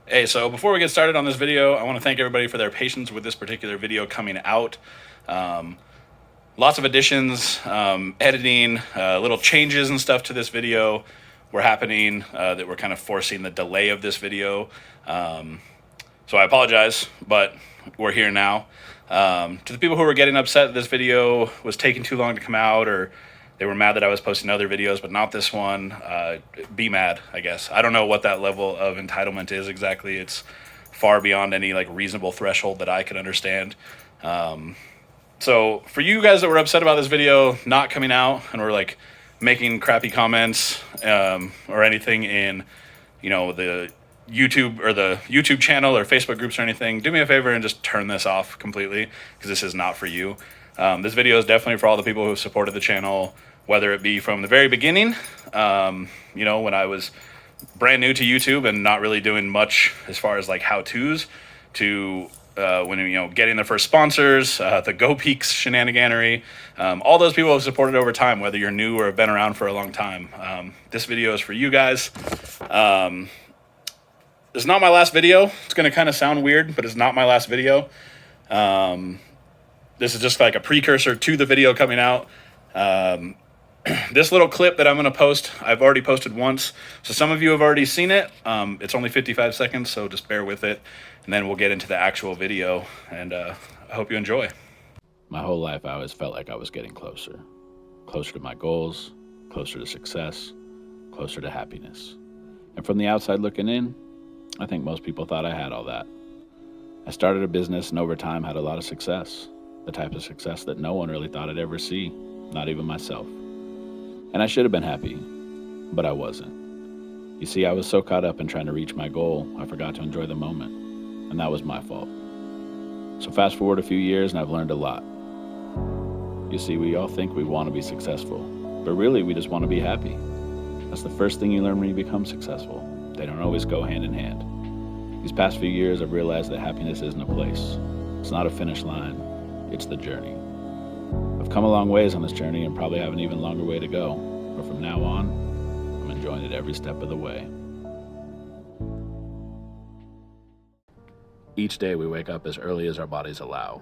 Hey, so before we get started on this video, I want to thank everybody for their patience with this particular video coming out. Um, Lots of additions, editing, little changes and stuff to this video were happening that were kind of forcing the delay of this video. So I apologize, but we're here now. To the people who were getting upset that this video was taking too long to come out, or they were mad that I was posting other videos, but not this one, be mad, I guess. I don't know what that level of entitlement is exactly. It's far beyond any like reasonable threshold that I could understand. So for you guys that were upset about this video not coming out and were like making crappy comments or anything in, the YouTube channel or Facebook groups or anything, do me a favor and just turn this off completely because this is not for you. This video is definitely for all the people who have supported the channel, whether it be from the very beginning, when I was brand new to YouTube and not really doing much as far as like how-tos, to when getting the first sponsors, the GoPeaks shenaniganery, all those people have supported over time, whether you're new or have been around for a long time. This video is for you guys. This is not my last video. It's going to kind of sound weird, but it's not my last video. This is just like a precursor to the video coming out. This little clip that I'm going to post, I've already posted once. So some of you have already seen it. It's only 55 seconds, so just bear with it. And then we'll get into the actual video. And I hope you enjoy. My whole life, I always felt like I was getting closer. Closer to my goals, closer to success, closer to happiness. And from the outside looking in, I think most people thought I had all that. I started a business and over time had a lot of success. The type of success that no one really thought I'd ever see, not even myself. And I should have been happy, but I wasn't. You see, I was so caught up in trying to reach my goal, I forgot to enjoy the moment, and that was my fault. So fast forward a few years and I've learned a lot. You see, we all think we want to be successful, but really we just want to be happy. That's the first thing you learn when you become successful. They don't always go hand in hand. These past few years, I've realized that happiness isn't a place. It's not a finish line, it's the journey. I've come a long ways on this journey and probably have an even longer way to go, but from now on, I'm enjoying it every step of the way. Each day we wake up as early as our bodies allow,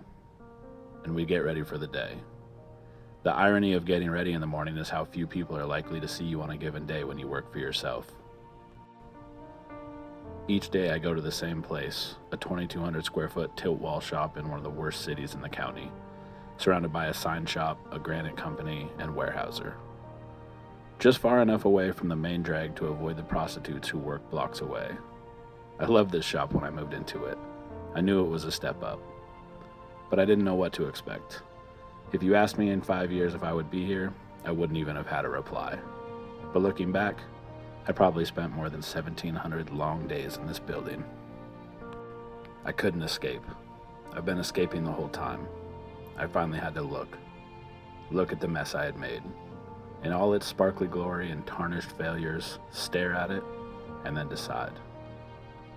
and we get ready for the day. The irony of getting ready in the morning is how few people are likely to see you on a given day when you work for yourself. Each day I go to the same place, a 2,200 square foot tilt wall shop in one of the worst cities in the county, surrounded by a sign shop, a granite company, and warehouser. Just far enough away from the main drag to avoid the prostitutes who work blocks away. I loved this shop when I moved into it. I knew it was a step up, but I didn't know what to expect. If you asked me in 5 years if I would be here, I wouldn't even have had a reply. But looking back, I probably spent more than 1,700 long days in this building. I couldn't escape. I've been escaping the whole time. I finally had to look at the mess I had made. In all its sparkly glory and tarnished failures, stare at it, and then decide.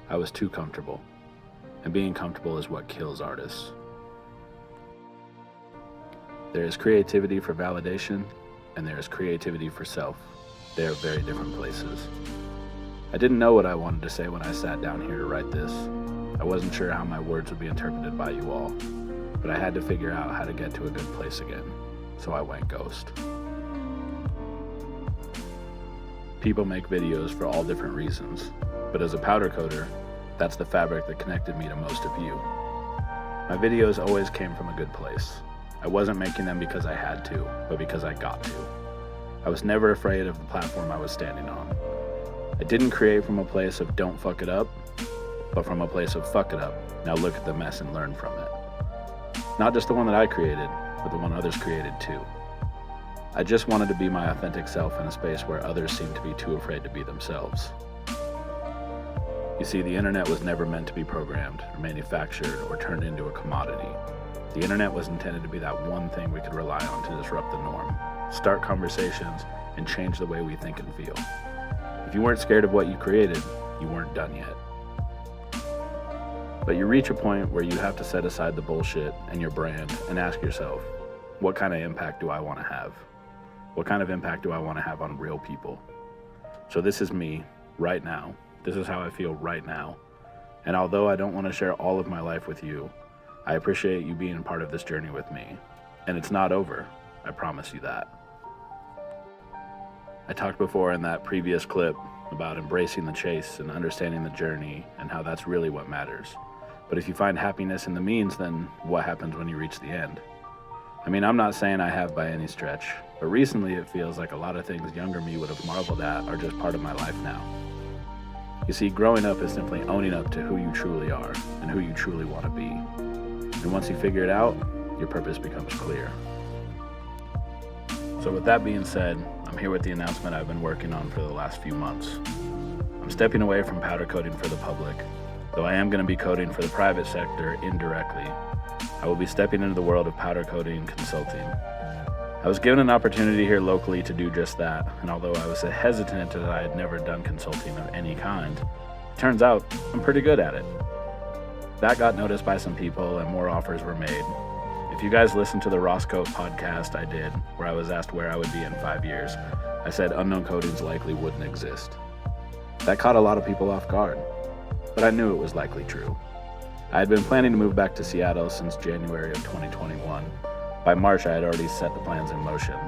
I was too comfortable, and being comfortable is what kills artists. There is creativity for validation, and there is creativity for self. They are very different places. I didn't know what I wanted to say when I sat down here to write this. I wasn't sure how my words would be interpreted by you all, but I had to figure out how to get to a good place again, so I went ghost. People make videos for all different reasons, but as a powder coater, that's the fabric that connected me to most of you. My videos always came from a good place. I wasn't making them because I had to, but because I got to. I was never afraid of the platform I was standing on. I didn't create from a place of don't fuck it up, but from a place of fuck it up, now look at the mess and learn from it. Not just the one that I created, but the one others created too. I just wanted to be my authentic self in a space where others seemed to be too afraid to be themselves. You see, the internet was never meant to be programmed or manufactured or turned into a commodity. The internet was intended to be that one thing we could rely on to disrupt the norm, start conversations, and change the way we think and feel. If you weren't scared of what you created, you weren't done yet. But you reach a point where you have to set aside the bullshit and your brand and ask yourself, what kind of impact do I want to have? What kind of impact do I want to have on real people? So this is me right now. This is how I feel right now. And although I don't want to share all of my life with you, I appreciate you being part of this journey with me. And it's not over, I promise you that. I talked before in that previous clip about embracing the chase and understanding the journey and how that's really what matters. But if you find happiness in the means, then what happens when you reach the end? I mean, I'm not saying I have by any stretch, but recently it feels like a lot of things younger me would have marveled at are just part of my life now. You see, growing up is simply owning up to who you truly are and who you truly want to be. And once you figure it out, your purpose becomes clear. So with that being said, I'm here with the announcement I've been working on for the last few months. I'm stepping away from powder coating for the public, though I am going to be coding for the private sector indirectly. I will be stepping into the world of powder coating consulting. I was given an opportunity here locally to do just that, and although I was hesitant that I had never done consulting of any kind, it turns out I'm pretty good at it. That got noticed by some people and more offers were made. If you guys listened to the Ross Coat podcast I did, where I was asked where I would be in 5 years, I said unknown coatings likely wouldn't exist. That caught a lot of people off guard, but I knew it was likely true. I had been planning to move back to Seattle since January of 2021. By March, I had already set the plans in motion.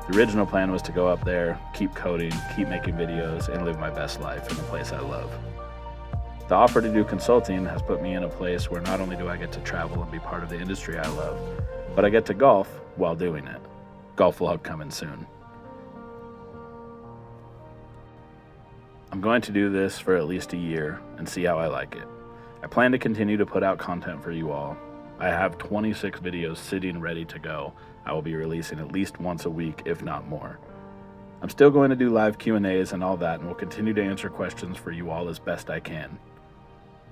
The original plan was to go up there, keep coding, keep making videos, and live my best life in the place I love. The offer to do consulting has put me in a place where not only do I get to travel and be part of the industry I love, but I get to golf while doing it. Golf vlog coming soon. I'm going to do this for at least a year and see how I like it. I plan to continue to put out content for you all. I have 26 videos sitting ready to go. I will be releasing at least once a week, if not more. I'm still going to do live Q&As and all that, and will continue to answer questions for you all as best I can.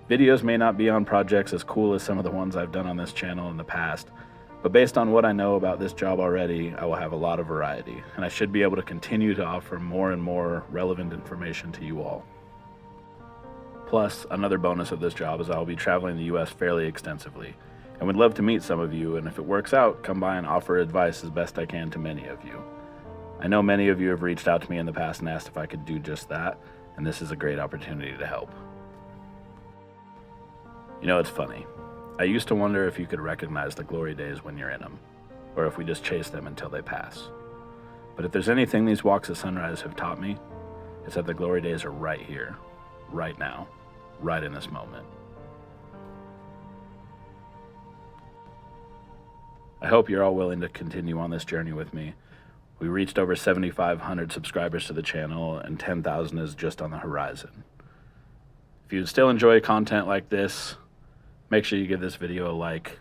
Videos may not be on projects as cool as some of the ones I've done on this channel in the past, but based on what I know about this job already, I will have a lot of variety, and I should be able to continue to offer more and more relevant information to you all. Plus, another bonus of this job is I will be traveling the US fairly extensively, and would love to meet some of you, and if it works out, come by and offer advice as best I can to many of you. I know many of you have reached out to me in the past and asked if I could do just that, and this is a great opportunity to help. You know, it's funny. I used to wonder if you could recognize the glory days when you're in them, or if we just chase them until they pass. But if there's anything these walks of sunrise have taught me, it's that the glory days are right here, right now, right in this moment. I hope you're all willing to continue on this journey with me. We reached over 7,500 subscribers to the channel, and 10,000 is just on the horizon. If you still enjoy content like this, make sure you give this video a like.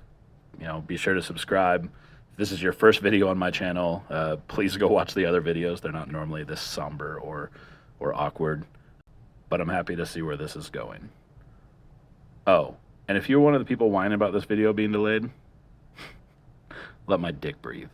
Be sure to subscribe. If this is your first video on my channel, please go watch the other videos. They're not normally this somber or awkward, but I'm happy to see where this is going. Oh, and if you're one of the people whining about this video being delayed, let my dick breathe.